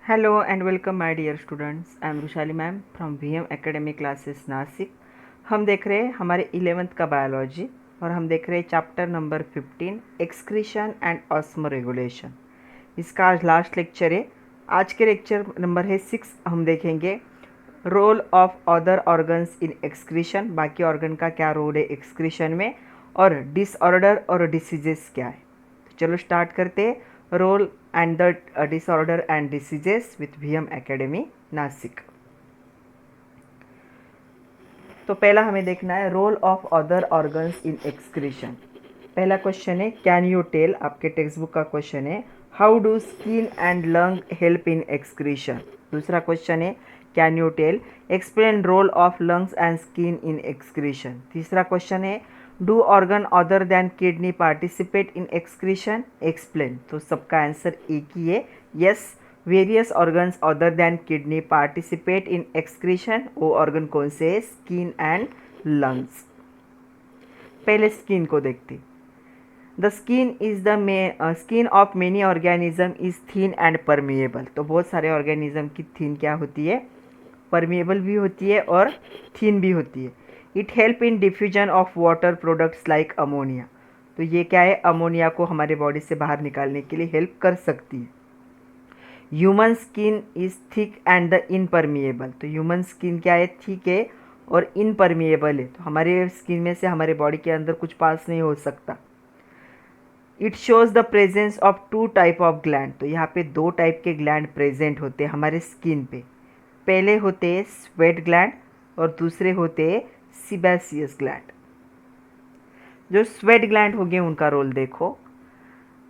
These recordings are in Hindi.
Hello and welcome my dear students. I am Rushali ma'am from VM academy classes Nashik. हम देख रहे हैं हमारे 11th का बायोलॉजी और हम देख रहे हैं chapter number 15 excretion and osmo regulation. इसका आज लास्ट लेक्चर है। आज के लेक्चर नंबर है 6। हम देखेंगे role of other organs in excretion, बाकी ऑर्गन का क्या रोल है एक्सक्रीशन में, और डिसऑर्डर और डिसीजेस क्या है। तो चलो स्टार्ट करते हैं। Role and the disorder and diseases with VM Academy Nashik. तो पहला हमें देखना है role of other organs in excretion. पहला क्वेश्चन है कैन यू टेल, आपके टेक्स्ट बुक का क्वेश्चन है how do skin and lung help in excretion. दूसरा क्वेश्चन है can you tell explain role of lungs and skin in excretion. तीसरा क्वेश्चन है do organ other than kidney participate in excretion, explain. तो सबका आंसर एक ही है, yes. Various organs other than kidney participate in excretion. वो ऑर्गन कौन से है? Skin and lungs. पहले स्किन को देखते। The skin is the skin of many organism is thin and permeable. तो बहुत सारे ऑर्गेनिज्म की थीन क्या होती है? परमिएबल भी होती है और थीन भी होती है। It help in diffusion of water products like ammonia. तो ये क्या है? अमोनिया को हमारे बॉडी से बाहर निकालने के लिए हेल्प कर सकती है। Human skin is thick and the impermeable. तो ह्यूमन स्किन क्या है? थिक है और इनपरमिएबल है। तो हमारे स्किन में से हमारे बॉडी के अंदर कुछ पास नहीं हो सकता। It shows the presence of two type of gland. तो यहाँ पे दो टाइप के ग्लैंड प्रेजेंट होते हैं हमारे स्किन पे। पहले होते हैं स्वेट ग्लैंड और दूसरे होते हैं सीबेसियस ग्लैंड। जो स्वेट ग्लैंड हो गए उनका रोल देखो।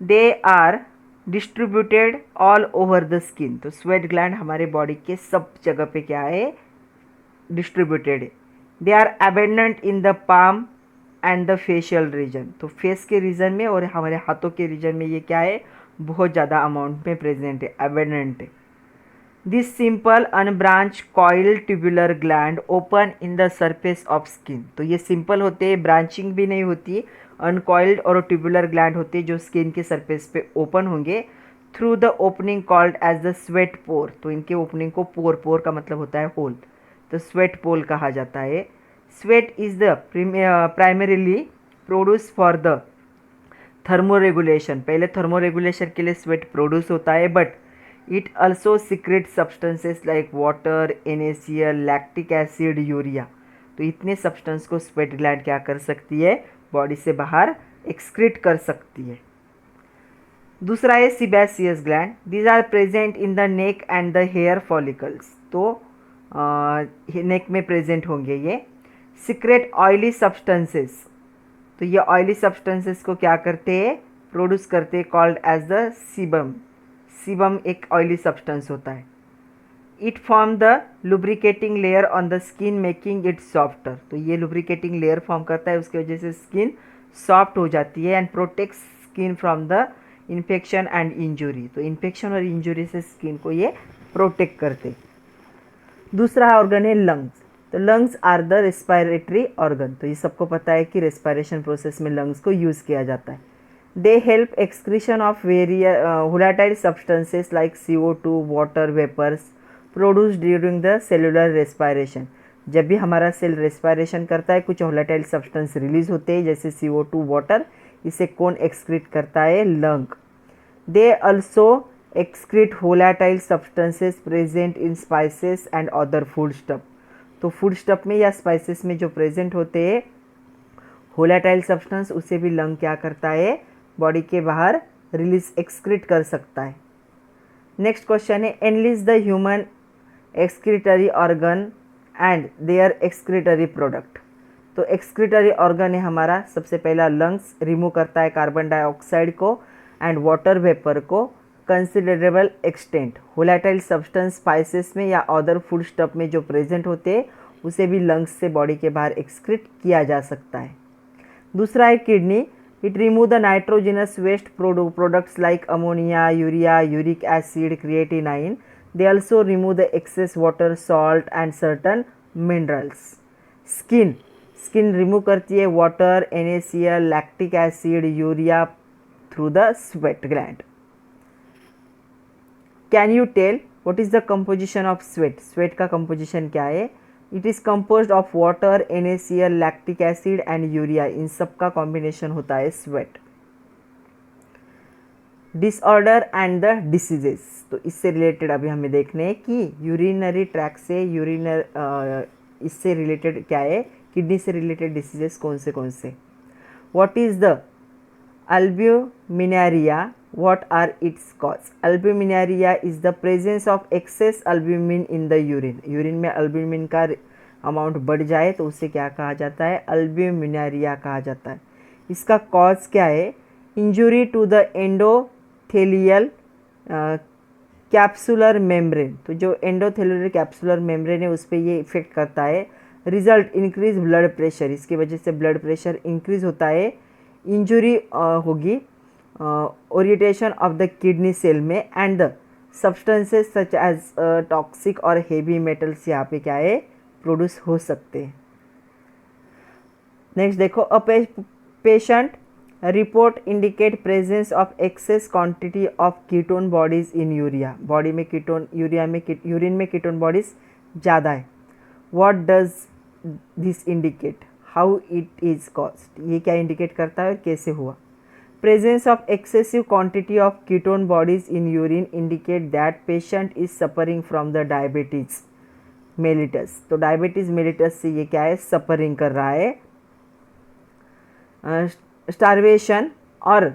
They are distributed all over the skin. तो स्वेट ग्लैंड हमारे बॉडी के सब जगह पे क्या है? डिस्ट्रीब्यूटेड है। They are abundant in the palm and the facial region. तो फेस के रीजन में और हमारे हाथों के रीजन में ये क्या है? बहुत ज़्यादा अमाउंट में प्रेजेंट है, अबेंडेंट है। This simple unbranch coil tubular gland open in the surface of skin. तो ये सिंपल होते हैं, ब्रांचिंग भी नहीं होती, अनकॉइल्ड और ट्यूबुलर ग्लैंड होते हैं जो स्किन के सरफेस पे ओपन होंगे through the opening called as the sweat pore. तो इनके ओपनिंग को पोर, पोर का मतलब होता है होल, तो स्वेट पोल कहा जाता है। Sweat is the primarily produce for the thermoregulation. पहले थर्मोरेगुलेशन के लिए स्वेट प्रोड्यूस होता है, but it also secret substances like water, NaCl, lactic acid, urea. तो इतने सब्सटेंस को स्वेट ग्लैंड क्या कर सकती है? बॉडी से बाहर एक्सक्रीट कर सकती है। दूसरा है sebaceous gland. These are present in the neck and the hair follicles. तो नेक में प्रेजेंट होंगे ये। Secrete oily substances. तो ये ऑयली सब्सटेंसेस को क्या करते हैं? प्रोड्यूस करते हैं, called as the sebum. Sebum एक ऑयली सब्सटेंस होता है। It form the lubricating layer on the skin making it softer. तो ये लुब्रिकेटिंग लेयर फॉर्म करता है, उसकी वजह से स्किन सॉफ्ट हो जाती है and protects skin from the infection and injury. तो इन्फेक्शन और इंजुरी से स्किन को ये प्रोटेक्ट करते। दूसरा ऑर्गन है लंग्स। तो lungs are the respiratory organ. तो ये सबको पता है कि रेस्पिरेशन प्रोसेस में लंग्स को यूज़ किया जाता है। They help excretion of volatile substances like CO2, water vapours produce during the cellular respiration. जब भी हमारा सेल रेस्पिरेशन करता है कुछ वोलेटाइल सब्सटेंस रिलीज होते हैं जैसे CO2, वाटर। इसे कौन एक्सक्रीट करता है? Lung. They also excrete volatile substances present in spices and other food stuff. तो फूड स्टफ में या स्पाइसेस में जो प्रेजेंट होते हैं वोलेटाइल सब्सटेंस, उसे भी लंग क्या करता है? बॉडी के बाहर रिलीज, एक्सक्रीट कर सकता है। नेक्स्ट क्वेश्चन है enlist the human excretory organ and their excretory product. तो एक्सक्रीटरी ऑर्गन है हमारा सबसे पहला लंग्स, रिमूव करता है कार्बन डाइऑक्साइड को एंड वाटर वेपर को considerable extent. Volatile substance spices में या अदर फूड स्टफ में जो प्रेजेंट होते हैं उसे भी लंग्स से बॉडी के बाहर एक्सक्रीट किया जा सकता है। दूसरा है kidney. It remove the nitrogenous waste products like ammonia, urea, uric acid, creatinine. They also remove the excess water, salt and certain minerals. Skin skin remove करती है water, NaCl, lactic acid, urea through the sweat gland. Can you tell what is the composition of sweat, sweat का कंपोजिशन क्या है? It is composed of water, NaCl, lactic acid and urea, इन सब का कॉम्बिनेशन होता है sweat. Disorder and the diseases, तो इससे रिलेटेड अभी हमें देखने हैं कि यूरिनरी ट्रैक से इससे रिलेटेड क्या है, किडनी से रिलेटेड डिसीजेस कौन से। What is the albuminaria, what are its cause? Albuminaria is the presence of excess albumin in the urine, urine में अल्ब्यूमिन का अमाउंट बढ़ जाए तो उसे क्या कहा जाता है? अल्ब्यूमिनारिया कहा जाता है। इसका कॉज क्या है? Injury to the endothelial capsular membrane, तो जो एंडोथेलियल कैप्सुलर मेम्ब्रेन है उस पर ये इफेक्ट करता है। रिजल्ट इंक्रीज ब्लड प्रेशर, इसकी वजह से ब्लड प्रेशर इंक्रीज होता है। इंजुरी होगी orientation of the kidney cell में, and the substances such as toxic और हेवी मेटल्स यहाँ पे क्या है? प्रोड्यूस हो सकते हैं। नेक्स्ट देखो, a patient report indicate presence of excess quantity of ketone bodies in urea, body में कीटोन, यूरिन में कीटोन बॉडीज ज़्यादा है। What does this indicate? How it is caused, ये क्या इंडिकेट करता है और कैसे हुआ? Presence of excessive quantity of ketone bodies in urine indicate that patient is suffering from the diabetes mellitus, तो डायबिटीज मेलिटस से ये क्या है? सफरिंग कर रहा है। स्टारवेशन और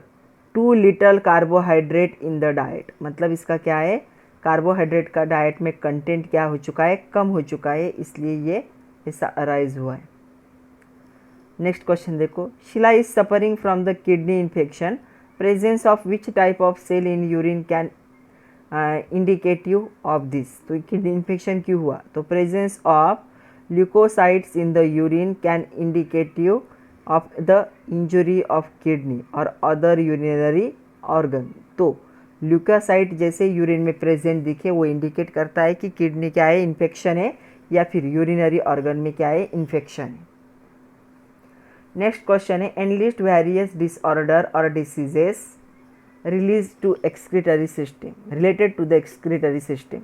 too little carbohydrate in the diet, मतलब इसका क्या है? कार्बोहाइड्रेट का डाइट में कंटेंट क्या हो चुका है? कम हो चुका है, इसलिए ये ऐसा अराइज हुआ है। नेक्स्ट क्वेश्चन देखो, Sheela is suffering from the kidney infection, presence of which type of cell in urine can indicative of this, तो किडनी इन्फेक्शन क्यों हुआ? तो presence of leucocytes in the urine can indicative of the injury of kidney और अदर यूरिनरी ऑर्गन, तो ल्यूकोसाइट जैसे यूरिन में प्रेजेंट दिखे वो इंडिकेट करता है कि किडनी क्या है? इन्फेक्शन है, या फिर यूरिनरी ऑर्गन में क्या है? इन्फेक्शन है। नेक्स्ट क्वेश्चन है, एनलिस्ट वेरियस डिसऑर्डर और diseases release to excretory system, related to the excretory system,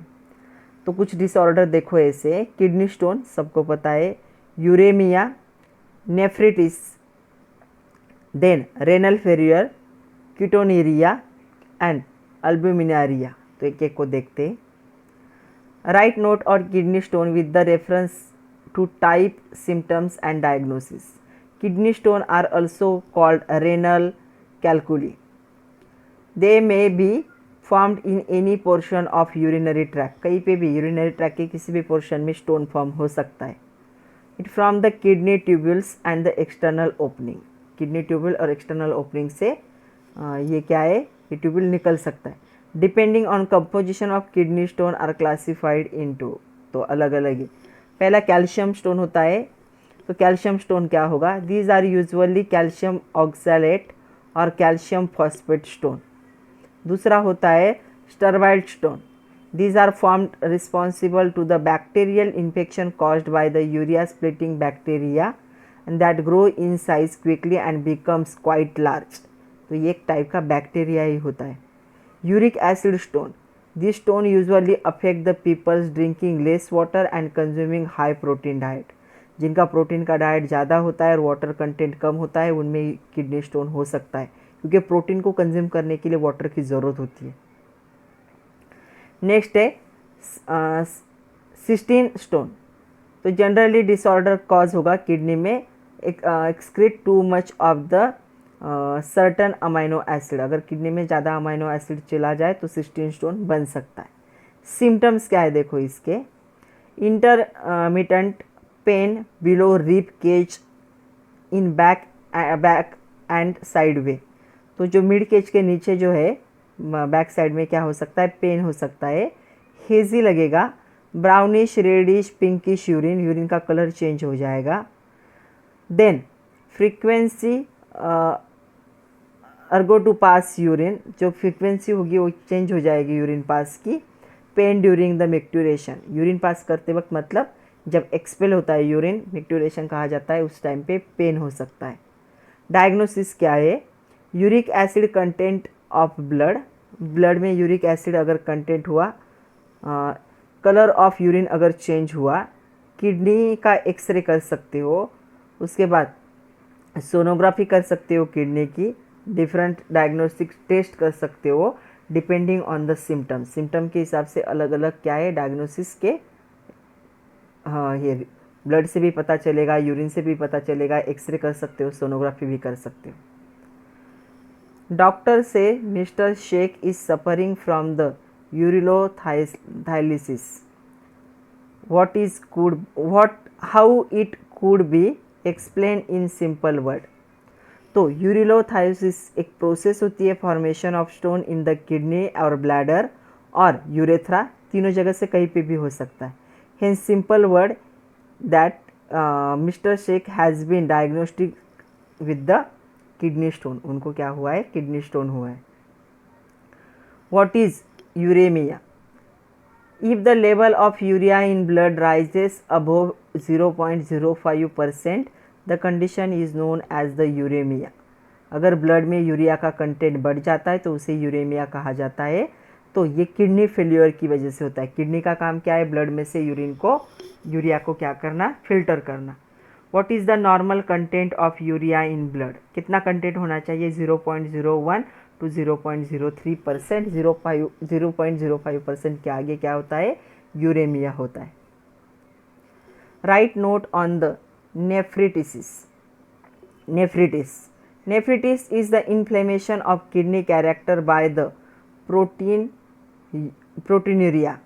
तो कुछ डिसऑर्डर देखो ऐसे, किडनी स्टोन सबको पता है, uremia, nephritis, then renal failure, ketonuria and albuminuria, तो एक एक को देखते हैं। राइट नोट और kidney stone with the reference to type, symptoms and diagnosis. Kidney stone are also called renal calculi. They may be formed in any portion of urinary tract, कहीं पे भी urinary tract के किसी भी पोर्शन में स्टोन फॉर्म हो सकता है। It from the kidney tubules and the external opening, kidney tubule और एक्सटर्नल ओपनिंग से ये क्या है? ये ट्यूबुल निकल सकता है। Depending on composition of kidney stone are classified into, तो अलग अलग है। पहला कैल्शियम स्टोन होता है, तो कैल्शियम स्टोन क्या होगा? These are usually calcium oxalate और कैल्शियम फॉस्फेट स्टोन। दूसरा होता है struvite stone, these are formed responsible to the bacterial infection caused by the urea splitting bacteria and that grow in size quickly and becomes quite large, तो ये एक टाइप का बैक्टीरिया ही होता है। Uric acid stone, this stone usually affect the peoples drinking less water and consuming high protein diet, जिनका प्रोटीन का डाइट ज़्यादा होता है और वाटर कंटेंट कम होता है उनमें किडनी स्टोन हो सकता है, क्योंकि प्रोटीन को कंज्यूम करने के लिए वाटर की ज़रूरत होती है। नेक्स्ट है सिस्टीन स्टोन, तो जनरली डिसऑर्डर कॉज होगा किडनी में excrete too much of the certain amino acid, अगर किडनी में ज़्यादा अमाइनो एसिड चला जाए तो सिस्टीन स्टोन बन सकता है। सिम्टम्स क्या है देखो इसके, intermittent pain below rib cage in back and side way, तो जो मिड केज के नीचे जो है बैक साइड में क्या हो सकता है? पेन हो सकता है। हेजी लगेगा, brownish reddish pinkish urine, urine का कलर चेंज हो जाएगा। Then frequency urge to pass urine, जो फ्रीक्वेंसी होगी वो चेंज हो जाएगी यूरिन पास की। Pain during the micturition, urine pass करते वक्त मतलब जब एक्सपेल होता है यूरिन, मिक्टूरेशन कहा जाता है, उस टाइम पे पेन हो सकता है। डायग्नोसिस क्या है? Uric acid content of blood, blood में यूरिक एसिड अगर कंटेंट हुआ कलर ऑफ यूरिन अगर चेंज हुआ, किडनी का एक्सरे कर सकते हो, उसके बाद सोनोग्राफी कर सकते हो किडनी की, डिफरेंट डायग्नोस्टिक टेस्ट कर सकते हो depending on the symptom. Symptom के हिसाब से अलग अलग क्या है डायग्नोसिस के। हाँ, ये ब्लड से भी पता चलेगा, यूरिन से भी पता चलेगा, एक्सरे कर सकते हो, सोनोग्राफी भी कर सकते हो। डॉक्टर से mister Shaikh is suffering from the urolithiasis, how it could be explain in simple word. तो यूरिलोथायोसिस एक प्रोसेस होती है formation of stone in the kidney और ब्लैडर और यूरेथ्रा, तीनों जगह से कहीं पे भी हो सकता है। Hence simple word that mister Shaikh has been diagnostic with the kidney stone, उनको क्या हुआ है, किडनी स्टोन हुआ है। What is uremia? If the level of urea in blood rises above 0.05%, the condition is known as the uremia. अगर ब्लड में यूरिया का कंटेंट बढ़ जाता है तो उसे यूरेमिया कहा जाता है। तो ये किडनी फेल्योर की वजह से होता है। किडनी का काम क्या है, ब्लड में से यूरिया को क्या करना, फिल्टर करना। What is the normal content of urea in blood? कितना कंटेंट होना चाहिए? 0.01 to 0.03%। 0.05% के आगे क्या होता है, यूरेमिया होता है। Write note on the nephritis. Nephritis is the inflammation of kidney character by the proteinuria.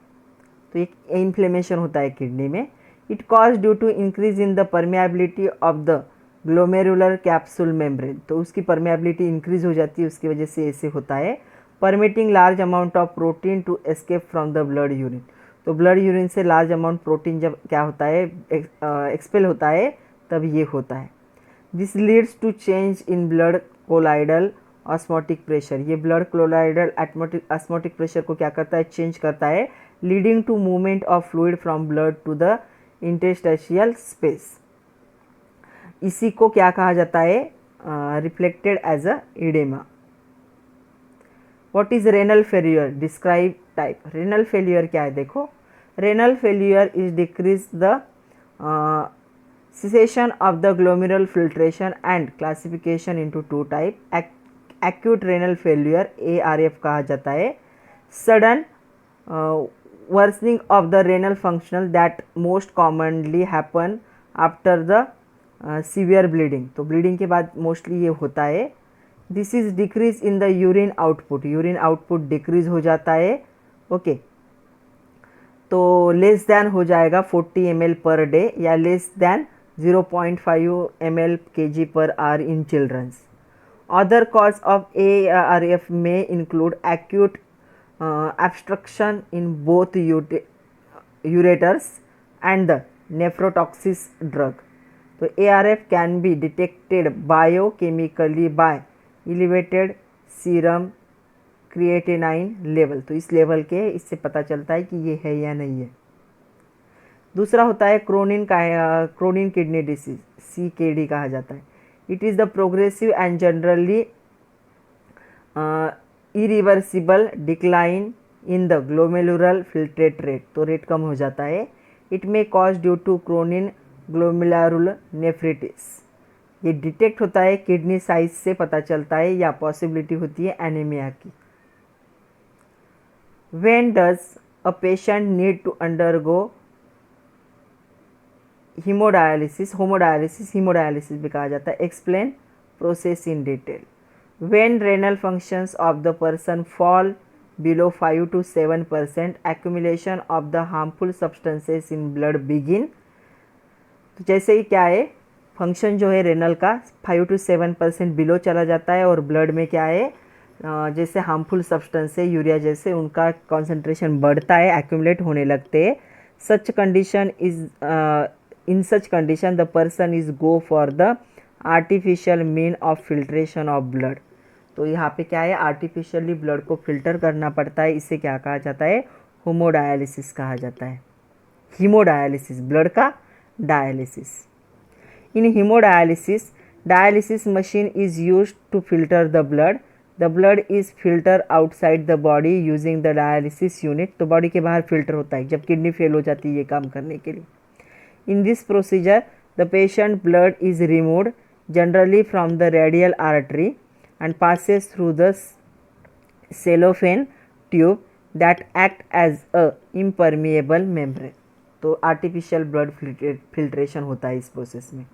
तो एक इन्फ्लेमेशन होता है किडनी में। It cause due to increase in the permeability of the glomerular capsule membrane. तो उसकी परमेबिलिटी इंक्रीज हो जाती है, उसकी वजह से ऐसे होता है। Permitting large amount of protein to escape from the blood urine. तो ब्लड यूरिन से लार्ज अमाउंट प्रोटीन जब क्या होता है, एक्सपेल होता है, तब ये होता है। This leads to change in blood colloidal osmotic pressure. ये ब्लड क्लोराइडल ऑस्मोटिक प्रेशर को क्या करता है, चेंज करता है, leading to movement of fluid from blood to the interstitial space. इसी को क्या कहा जाता है, reflected as a oedema. What is renal failure? Describe type. Renal failure क्या है, देखो, renal failure is decrease the cessation of the glomerular filtration and classification into two type. Acute renal failure ARF कहा जाता है। Sudden worsening of the renal functional that most commonly happen after the severe bleeding। तो bleeding के बाद मोस्टली ये होता है। This is decrease in the urine output। Urine output decrease हो जाता है। ओके, तो लेस देन हो जाएगा 40 ml पर डे या less than 0.5 ml kg per hour in children. Other cause of ARF may include acute obstruction in both ureters and the nephrotoxic drug. So ARF can be detected biochemically by elevated serum creatinine level. तो इस लेवल के इससे पता चलता है कि ये है या नहीं है। दूसरा होता है क्रोनिन किडनी डिसीज, CKD कहा जाता है। It is the progressive and generally irreversible decline in the glomerular filtrate rate. तो रेट कम हो जाता है। It may cause due to chronic glomerular nephritis. ये डिटेक्ट होता है, किडनी साइज से पता चलता है, या पॉसिबिलिटी होती है एनीमिया की। When does a patient need to undergo homodialysis भी कहा जाता है। Explain process in detail. When renal functions of the person fall below 5 to 7%, accumulation of the harmful substances in blood begin। तो जैसे ही क्या है, फंक्शन जो है रेनल का 5 to 7% बिलो चला जाता है और ब्लड में क्या है, जैसे हार्मफुल सब्सटेंस है यूरिया जैसे, उनका कॉन्सेंट्रेशन बढ़ता है, एक्यूमुलेट होने लगते हैं। Such condition is in such condition the person is go for the artificial mean of filtration of blood. तो यहाँ पे क्या है, आर्टिफिशियली ब्लड को फिल्टर करना पड़ता है। इसे क्या कहा जाता है, होमोडायलिसिस कहा जाता है। हीमोडायलिसिस, ब्लड का dialysis. In haemodialysis, dialysis machine is used to filter the blood. The blood is filter outside the body using the dialysis unit. तो बॉडी के बाहर फिल्टर होता है जब किडनी फेल हो जाती है ये काम करने के लिए। In this procedure the patient blood is removed generally from the radial artery and passes through the cellophane tube that act as a impermeable membrane. तो आर्टिफिशियल ब्लड फिल्ट्रेशन होता है इस प्रोसेस में।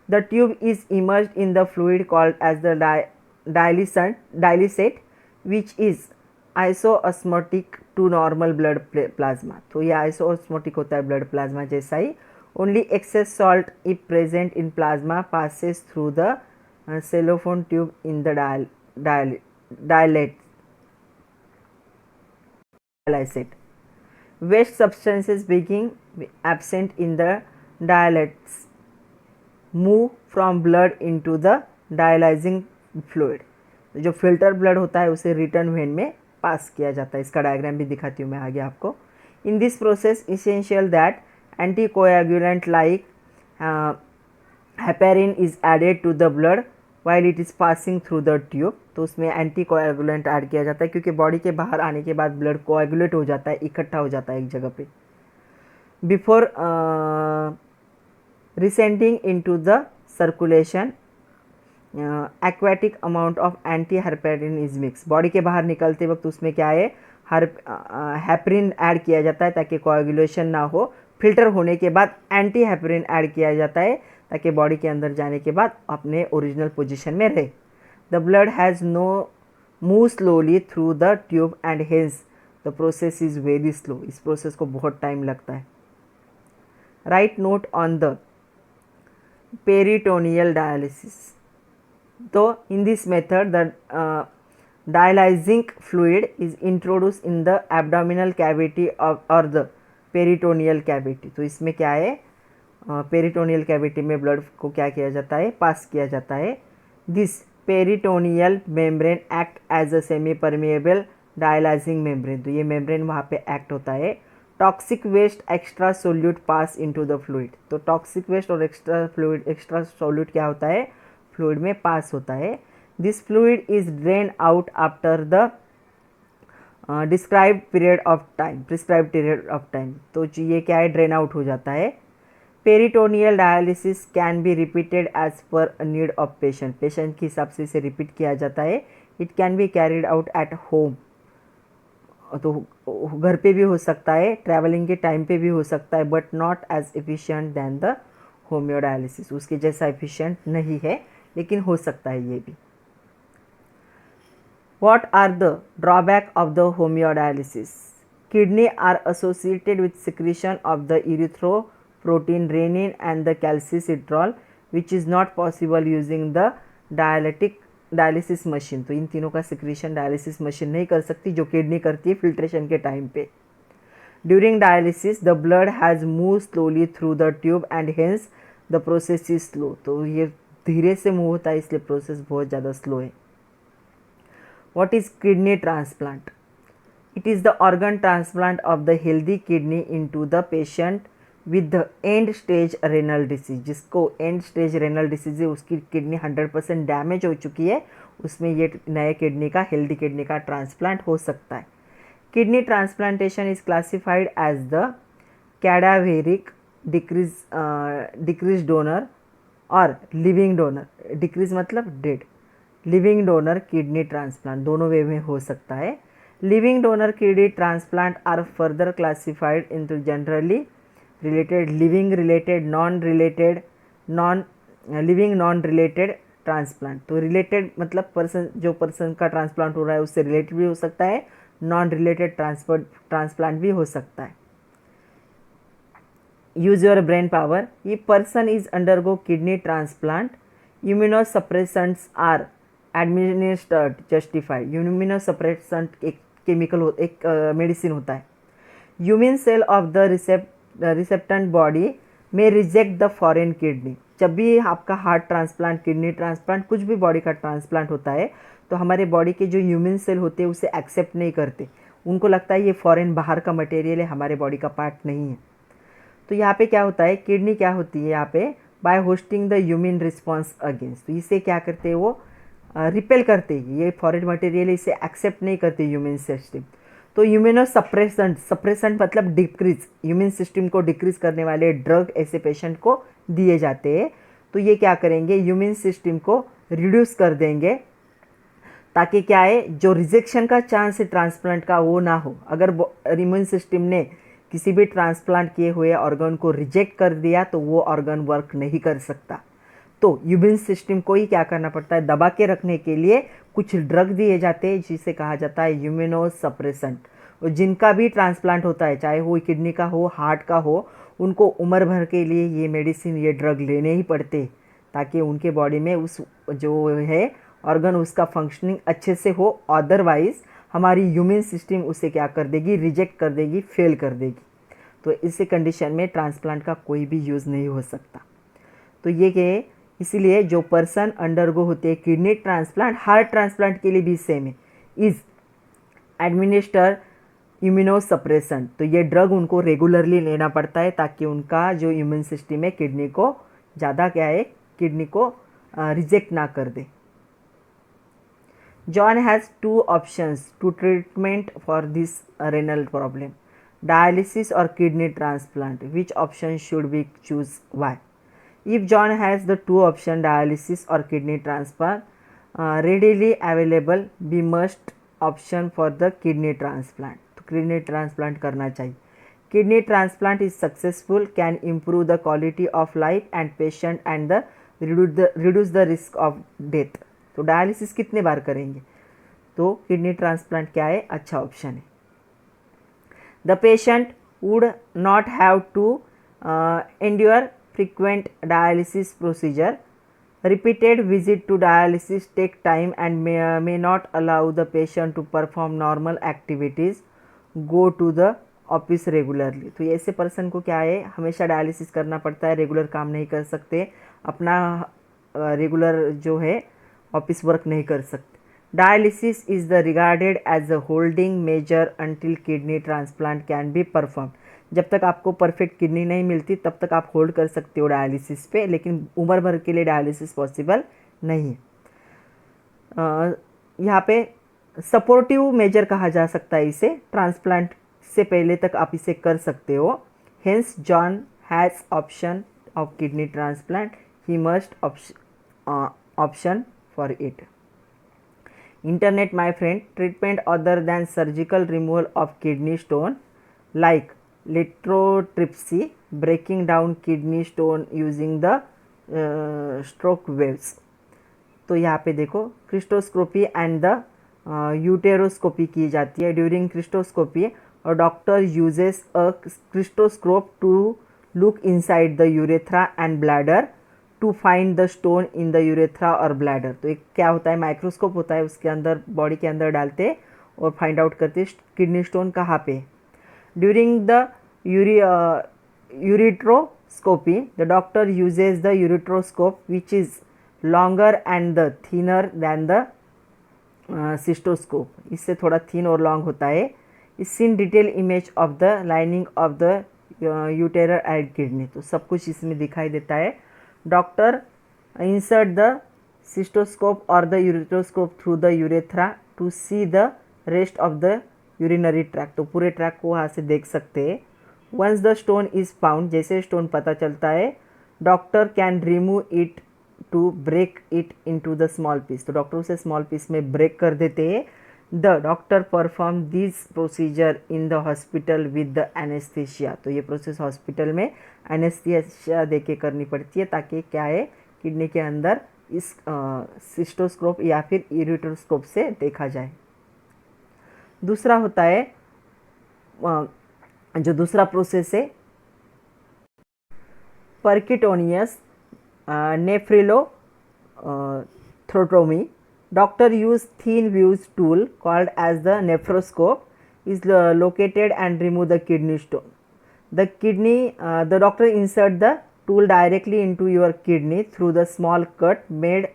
The tube is immerged in the fluid called as the dialysate which is isoosmotic to normal blood plasma. तो ये आइसोऑस्मोटिक होता है ब्लड प्लाज्मा जैसा ही। Only excess salt if present in plasma passes through the cellphone tube in the dialysate. Waste substances being absent in the dialytes move from blood into the dialyzing fluid. जो फिल्टर ब्लड होता है उसे रिटर्न वेन में पास किया जाता है। इसका डायग्राम भी दिखाती हूँ मैं आगे आपको। In this process essential that anticoagulant like heparin is added to the blood while it is passing through the tube. तो उसमें एंटीकोएगुलेंट ऐड किया जाता है क्योंकि बॉडी के बाहर आने के बाद ब्लड कोएगुलेट हो जाता है, इकट्ठा हो जाता है एक जगह पे। Before resending into the circulation एक्वाटिक amount of anti heparin is mix. Body के बाहर निकलते वक्त उसमें क्या है, हेपेरिन ऐड किया जाता है ताकि कोएगुलेशन ना हो। फिल्टर होने के बाद एंटी हेपेरिन ऐड किया जाता है ताकि बॉडी के अंदर जाने के बाद अपने ओरिजिनल पोजीशन में रहे। The blood has no move slowly through the tube and hence the process is very slow. इस प्रोसेस को बहुत टाइम लगता है। Write note on the peritoneal dialysis. तो in this method the dialyzing fluid is introduced in the abdominal cavity or the peritoneal cavity। तो इसमें क्या है, पेरिटोनियल कैविटी में ब्लड को क्या किया जाता है, पास किया जाता है। This peritoneal membrane act as a semi permeable dialysing membrane. तो ये मेम्ब्रेन वहाँ पे एक्ट होता है। Toxic waste extra solute pass into the fluid. तो टॉक्सिक वेस्ट और एक्स्ट्रा सोल्यूट क्या होता है, फ्लूइड में पास होता है। This fluid is drain out after the prescribed period of time. तो ये क्या है, ड्रेन आउट हो जाता है। Peritoneal dialysis can be repeated as per need of patient. Patient के हिसाब से इसे रिपीट किया जाता है। It can be carried out at home. तो घर पे भी हो सकता है, ट्रैवलिंग के टाइम पे भी हो सकता है, but not as efficient than the hemodialysis. उसके जैसा एफिशिएंट नहीं है, लेकिन हो सकता है ये भी। What are the drawback of the homeodialysis? Kidney are associated with secretion of the erythropoietin, renin and the calcitriol, which is not possible using the dialysis machine। तो इन तीनों का सिक्रीशन डायलिसिस मशीन नहीं कर सकती जो किडनी करती है फिल्ट्रेशन के टाइम पे। During dialysis the blood has moved slowly through the tube and hence the process is slow। तो ये धीरे से मूव होता है इसलिए प्रोसेस बहुत ज़्यादा स्लो है। What is kidney transplant? It is the organ transplant of the healthy kidney into the patient with the end stage renal disease। जिसको end stage renal disease है, उसकी किडनी 100% डैमेज हो चुकी है, उसमें ये नए किडनी का, हेल्दी किडनी का ट्रांसप्लांट हो सकता है। Kidney transplantation is classified as the cadaveric डिक्रीज डोनर और लिविंग डोनर। डिक्रीज मतलब dead, living donor kidney transplant, दोनों वे में हो सकता है। Living donor kidney transplant are further classified into generally related, living related, non related, living non related transplant. तो रिलेटेड मतलब जो पर्सन का ट्रांसप्लांट हो रहा है उससे रिलेटेड भी हो सकता है, नॉन रिलेटेड ट्रांसप्लांट भी हो सकता है। Use your brain power. ये person is undergo kidney transplant, immunosuppressants are administered justified. Immunosuppressant एक केमिकल एक मेडिसिन होता है। Human cell of the recipient body में रिजेक्ट द फॉरेन किडनी। जब भी आपका हार्ट ट्रांसप्लांट, किडनी ट्रांसप्लांट, कुछ भी बॉडी का ट्रांसप्लांट होता है तो हमारे बॉडी के जो ह्यूमन सेल होते हैं उसे एक्सेप्ट नहीं करते। उनको लगता है ये फॉरेन, बाहर का मटेरियल है, हमारे बॉडी का पार्ट नहीं है। तो यहाँ पे क्या होता है, किडनी क्या होती है यहाँ पे, by hosting the human response against. तो इसे क्या करते हैं वो रिपेल करते हैं, ये फॉरेन मटेरियल इसे एक्सेप्ट नहीं करती ह्यूमन सिस्टम। तो इम्यूनो सप्रेसेंट, सप्रेसेंट मतलब डिक्रीज, इम्यून सिस्टम को डिक्रीज करने वाले ड्रग ऐसे पेशेंट को दिए जाते हैं। तो ये क्या करेंगे, इम्यून सिस्टम को रिड्यूस कर देंगे, ताकि क्या है, जो रिजेक्शन का चांस है ट्रांसप्लांट का वो ना हो। अगर इम्यून सिस्टम ने किसी भी ट्रांसप्लांट किए हुए ऑर्गन को रिजेक्ट कर दिया तो वो ऑर्गन वर्क नहीं कर सकता। तो इम्यून सिस्टम को ही क्या करना पड़ता है, दबा के रखने के लिए कुछ ड्रग दिए जाते हैं जिसे कहा जाता है इम्यूनो सप्रेसेंट। और जिनका भी ट्रांसप्लांट होता है, चाहे वो किडनी का हो, हार्ट का हो, उनको उम्र भर के लिए ये मेडिसिन, ये ड्रग लेने ही पड़ते, ताकि उनके बॉडी में उस जो है ऑर्गन, उसका फंक्शनिंग अच्छे से हो। अदरवाइज हमारी इम्यून सिस्टम उसे क्या कर देगी, रिजेक्ट कर देगी, फेल कर देगी। तो इस कंडीशन में ट्रांसप्लांट का कोई भी यूज़ नहीं हो सकता। तो ये कि इसीलिए जो पर्सन अंडरगो होते हैं किडनी ट्रांसप्लांट, हार्ट ट्रांसप्लांट के लिए भी सेम है, इज एडमिनिस्टर इम्यूनोसप्रेसेंट। तो ये ड्रग उनको रेगुलरली लेना पड़ता है, ताकि उनका जो इम्यून सिस्टम है किडनी को ज़्यादा क्या है, किडनी को रिजेक्ट ना कर दे। John has two options to treatment for this renal problem: dialysis or kidney transplant. Which option should we choose? Why? If John has the two options, dialysis or kidney transplant, readily available, we must option for the kidney transplant. तो kidney transplant करना चाहिए। Kidney transplant is successful, can improve the quality of life and patient and reduce the risk of death. तो डायलिसिस कितने बार करेंगे, तो किडनी ट्रांसप्लांट क्या है, अच्छा ऑप्शन है। The patient would not have to endure frequent dialysis procedure, repeated visit to dialysis take time and may not allow the patient to perform normal activities, go to the office regularly. तो ऐसे पर्सन को क्या है, हमेशा डायलिसिस करना पड़ता है, रेगुलर काम नहीं कर सकते, अपना रेगुलर जो है ऑफिस वर्क नहीं कर सकते। Dialysis is the regarded as a holding measure until kidney transplant can be perform. जब तक आपको परफेक्ट किडनी नहीं मिलती तब तक आप होल्ड कर सकते हो डायलिसिस पे, लेकिन उम्र भर के लिए डायलिसिस पॉसिबल नहीं है। यहाँ पे सपोर्टिव मेजर कहा जा सकता है इसे, ट्रांसप्लांट से पहले तक आप इसे कर सकते हो। Hence John has option of kidney transplant, he must option for it. Internet, my friend, treatment other than surgical removal of kidney stone like lithotripsy, breaking down kidney stone using the stroke waves. तो यहाँ पे देखो क्रिस्टोस्कोपी एंड द यूटेरोस्कोपी की जाती है। ड्यूरिंग क्रिस्टोस्कोपी और doctor uses a cystoscope to look inside the urethra and bladder to find the stone in the urethra और ब्लैडर। तो एक क्या होता है, माइक्रोस्कोप होता है, उसके अंदर बॉडी के अंदर डालते और फाइंड आउट करते किडनी स्टोन कहाँ पे। During the ureteroscopy the doctor uses the ureteroscope which is longer and the thinner than the cystoscope. इससे थोड़ा थिन और लॉन्ग होता है। Is seen detail image of the lining of the ureter and kidney. तो सब कुछ इसमें दिखाई देता है। Doctor insert the cystoscope or the ureteroscope through the urethra to see the rest of the urinary tract। तो पूरे ट्रैक को वहाँ से देख सकते हैं। once the stone is found, जैसे स्टोन पता चलता है, doctor can remove it to break it into the small piece. तो डॉक्टर उसे स्मॉल पीस में ब्रेक कर देते हैं। The doctor perform this procedure in the hospital with the anaesthesia. तो ये प्रोसेस हॉस्पिटल में एनेस्थीसिया दे के करनी पड़ती है, ताकि क्या है, किडनी के अंदर इस सिस्टोस्कोप या फिर यूरेट्रोस्कोप से देखा जाए। दूसरा होता है जो दूसरा प्रोसेस है percutaneous nephrolithotomy. Doctor use thin views tool called as the nephroscope is located and remove the kidney stone. The doctor insert the tool directly into your kidney through the small cut made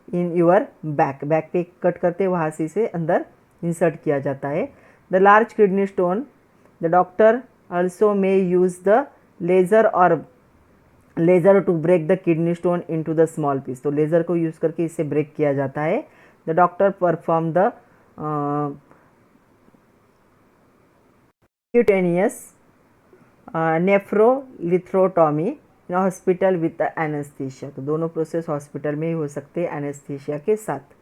in your back पे कट करते वहाँ से इसे अंदर इंसर्ट किया जाता है। The large kidney stone the doctor also may use the laser to break the kidney stone into the small piece। तो लेज़र को यूज़ करके इसे ब्रेक किया जाता है। The doctor perform the cutaneous nephrolithotomy in hospital with anaesthesia. तो दोनों प्रोसेस हॉस्पिटल में ही हो सकते हैं एनेस्थीसिया के साथ।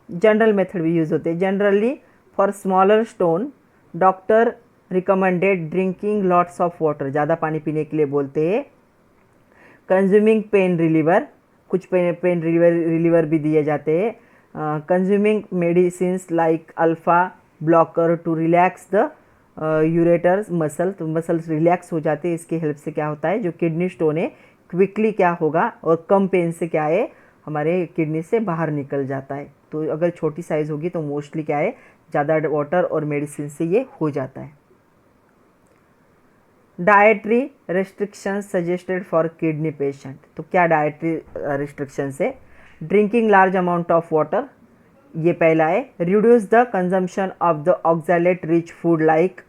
जनरल मेथड भी यूज होते हैं। Generally for smaller stone doctor recommended drinking lots of water, ज़्यादा पानी पीने के लिए बोलते हैं। कंज्यूमिंग पेन रिलीवर, कुछ पेन रिलीवर भी दिए जाते हैं। Consuming medicines like alpha blocker to relax the ureters muscle, तो मसल्स रिलैक्स हो जाते हैं। इसकी हेल्प से क्या होता है, जो किडनी स्टोन है क्विकली क्या होगा और कम पेन से क्या है हमारे किडनी से बाहर निकल जाता है। तो अगर छोटी साइज़ होगी तो मोस्टली क्या है ज़्यादा वाटर और मेडिसिन से ये हो जाता है। Dietary restriction suggested for kidney patient, तो क्या डाइटरी रिस्ट्रिक्शंस है, drinking large amount of water, ये पहला है। Reduce the consumption of the oxalate rich food like,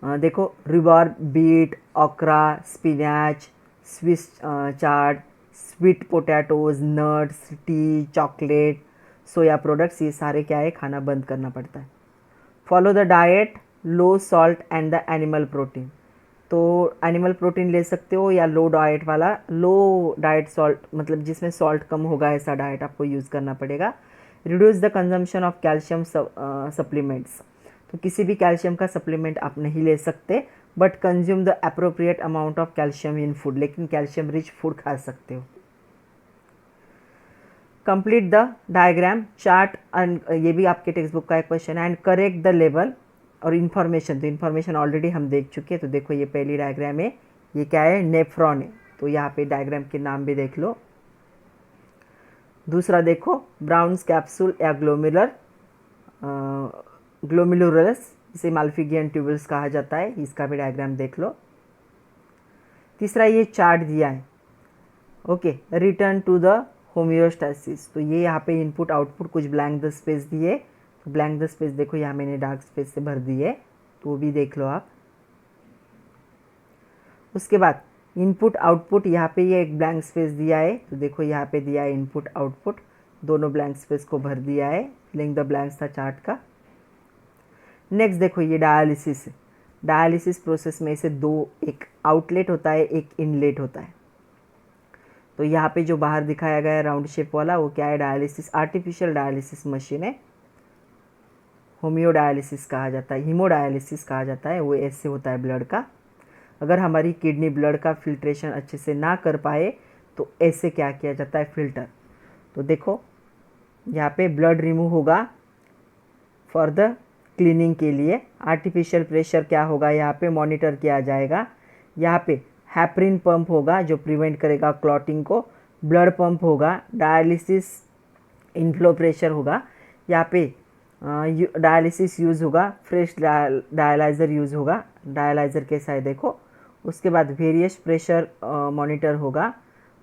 देखो रिवर beet, okra, spinach, Swiss chard, sweet potatoes, nuts, tea, chocolate, soya products, ये सारे क्या है खाना बंद करना पड़ता है। Follow the diet low salt and the animal protein, तो एनिमल प्रोटीन ले सकते हो या लो डाइट वाला, लो डाइट सॉल्ट मतलब जिसमें सॉल्ट कम होगा ऐसा डाइट आपको यूज़ करना पड़ेगा। Reduce the consumption of calcium supplements, तो किसी भी कैल्शियम का सप्लीमेंट आप नहीं ले सकते, but consume the appropriate amount of calcium in food, लेकिन कैल्शियम रिच फूड खा सकते हो। Complete the diagram chart, and ये भी आपके टेक्स्ट बुक का एक क्वेश्चन है। एंड करेक्ट द लेवल और इन्फॉर्मेशन, तो इन्फॉर्मेशन ऑलरेडी हम देख चुके हैं। तो देखो ये पहली डायग्राम है, ये क्या है नेफ्रॉन है, तो यहाँ पे डायग्राम के नाम भी देख लो। दूसरा देखो ब्राउन्स कैप्सूल या ग्लोमेरुलस, इसे माल्फिगियन ट्यूबल्स कहा जाता है, इसका भी डायग्राम देख लो। तीसरा ये चार्ट दिया है, okay, return to the homeostasis, तो ये यहाँ पे इनपुट आउटपुट कुछ ब्लैंक द स्पेस दिए, तो ब्लैंक द स्पेस देखो यहाँ मैंने डार्क स्पेस से भर दिए, तो वो भी देख लो आप। उसके बाद इनपुट आउटपुट, यहाँ पे ये एक ब्लैंक स्पेस दिया है, तो देखो यहाँ पे दिया है इनपुट आउटपुट, दोनों ब्लैंक स्पेस को भर दिया है, फिलिंग द ब्लैंक्स था चार्ट का। नेक्स्ट देखो ये डायलिसिस है, डायलिसिस प्रोसेस में से दो, एक आउटलेट होता है एक इनलेट होता है। तो यहाँ पे जो बाहर दिखाया गया है राउंड शेप वाला वो क्या है, डायलिसिस, आर्टिफिशियल डायलिसिस मशीन है, होम्योडायलिसिस कहा जाता है, हीमोडायलिसिस कहा जाता है, वो ऐसे होता है ब्लड का। अगर हमारी किडनी ब्लड का फिल्ट्रेशन अच्छे से ना कर पाए तो ऐसे क्या किया जाता है फिल्टर, तो देखो यहाँ पे ब्लड रिमूव होगा फॉर द क्लीनिंग के लिए। आर्टिफिशियल प्रेशर क्या होगा यहाँ पे मॉनिटर किया जाएगा। यहाँ पे हैपरिन पंप होगा जो प्रिवेंट करेगा क्लॉटिंग को, ब्लड पंप होगा, डायलिसिस इनफ्लो प्रेशर होगा, यहाँ पे डायलिसिस यूज़ होगा, फ्रेश डायलाइज़र यूज़ होगा, डायलाइज़र कैसा है देखो। उसके बाद वेरियस प्रेशर मॉनिटर होगा,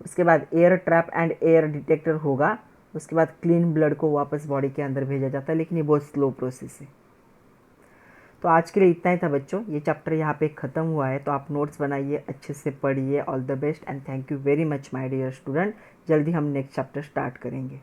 उसके बाद air trap and air detector होगा, उसके बाद क्लीन ब्लड को वापस बॉडी के अंदर भेजा जाता है, लेकिन ये बहुत स्लो प्रोसेस है। तो आज के लिए इतना ही था बच्चों, ये चैप्टर यहाँ पे ख़त्म हुआ है, तो आप नोट्स बनाइए, अच्छे से पढ़िए। All the best and thank you very much my dear student. जल्दी हम नेक्स्ट चैप्टर स्टार्ट करेंगे।